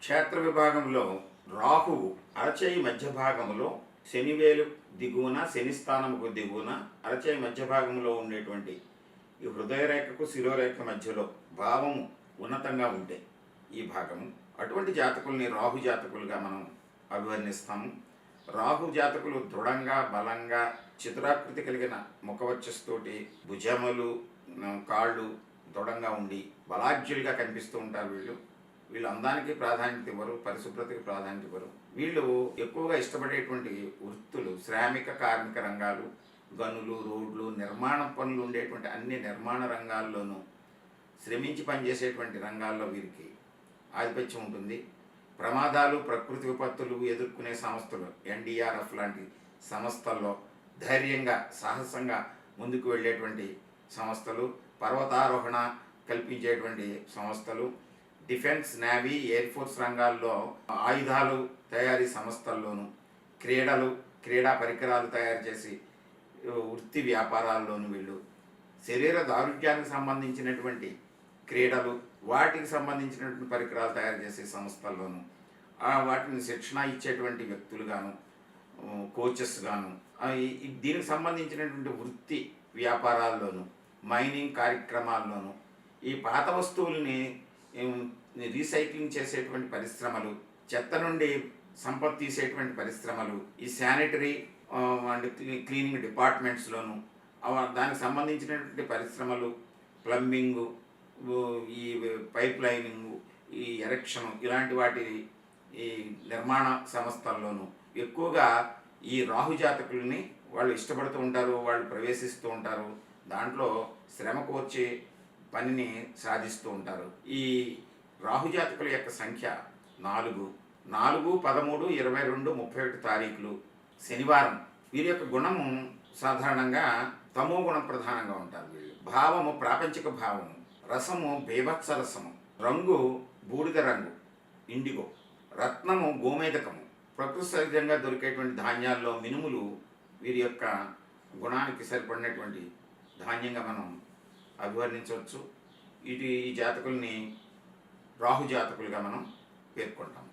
క్షేత్ర విభాగంలో రాహువు అరచేయి మధ్య భాగంలో శనివేలు దిగువన శని స్థానముకు దిగువన అరచేయి మధ్య భాగంలో ఉండేటువంటి ఈ హృదయరేఖకు శిరోరేఖ మధ్యలో భావము ఉన్నతంగా ఉంటే ఈ భాగము అటువంటి జాతకుల్ని రాహు జాతకులుగా మనం అభివర్ణిస్తాము. రాహు జాతకులు దృఢంగా బలంగా చతురాకృతి కలిగిన ముఖవచ్చస్తోటి భుజములు కాళ్ళు దృఢంగా ఉండి బలాఢ్యులుగా కనిపిస్తూ ఉంటారు. వీళ్ళు అందానికి ప్రాధాన్యత ఇవ్వరు, పరిశుభ్రతకి ప్రాధాన్యత ఇవ్వరు. వీళ్ళు ఎక్కువగా ఇష్టపడేటువంటి వృత్తులు శ్రామిక కార్మిక రంగాలు, గనులు, రోడ్లు, నిర్మాణ పనులు ఉండేటువంటి అన్ని నిర్మాణ రంగాల్లోనూ శ్రమించి పనిచేసేటువంటి రంగాల్లో వీరికి ఆధిపత్యం ఉంటుంది. ప్రమాదాలు, ప్రకృతి విపత్తులు ఎదుర్కొనే సంస్థలు, ఎన్డీఆర్ఎఫ్ లాంటి సంస్థల్లో ధైర్యంగా సాహసంగా ముందుకు వెళ్ళేటువంటి సంస్థలు, పర్వతారోహణ కల్పించేటువంటి సంస్థలు, డిఫెన్స్, నేవీ, ఎయిర్ ఫోర్స్ రంగాల్లో ఆయుధాలు తయారీ సంస్థల్లోనూ, క్రీడా పరికరాలు తయారు చేసి వృత్తి వ్యాపారాల్లోనూ వీళ్ళు శరీర దారుఢ్యానికి సంబంధించినటువంటి క్రీడలు, వాటికి సంబంధించినటువంటి పరికరాలు తయారు చేసే సంస్థల్లోనూ, వాటిని శిక్షణ ఇచ్చేటువంటి వ్యక్తులుగాను, కోచెస్ గాను, దీనికి సంబంధించినటువంటి వృత్తి వ్యాపారాల్లోనూ, మైనింగ్ కార్యక్రమాల్లోనూ, ఈ పాత వస్తువుల్ని రీసైక్లింగ్ చేసేటువంటి పరిశ్రమలు, చెత్త నుండి సంపద తీసేటువంటి పరిశ్రమలు, ఈ శానిటరీ అండ్ క్లీనింగ్ డిపార్ట్మెంట్స్లోను దానికి సంబంధించినటువంటి పరిశ్రమలు, ప్లంబింగు, ఈ పైప్ లైనింగు, ఈ ఎరెక్షన్, ఇలాంటి వాటి ఈ నిర్మాణ సంస్థల్లోనూ ఎక్కువగా ఈ రాహు జాతకుల్ని వాళ్ళు ఇష్టపడుతూ ఉంటారు, వాళ్ళు ప్రవేశిస్తూ ఉంటారు. దాంట్లో శ్రమ కోర్చి పనిని సాధిస్తూ ఉంటారు. ఈ రాహుజాతకుల యొక్క సంఖ్య 4, 13, 22, 31 తారీఖులు శనివారం. వీరి యొక్క గుణము సాధారణంగా తమో గుణం ప్రధానంగా ఉంటారు. వీళ్ళు భావము ప్రాపంచిక భావము, రసము బీభత్స రసము, రంగు బూడిద రంగు ఇండిగో, రత్నము గోమేదకము. ప్రకృతి సహజంగా దొరికేటువంటి ధాన్యాల్లో మినుములు వీరి యొక్క గుణానికి సరిపడినటువంటి ధాన్యంగా మనం అభివర్ణించవచ్చు. ఈ జాతకుల్ని రాహు జాతకులుగా మనం పేర్కొంటాం.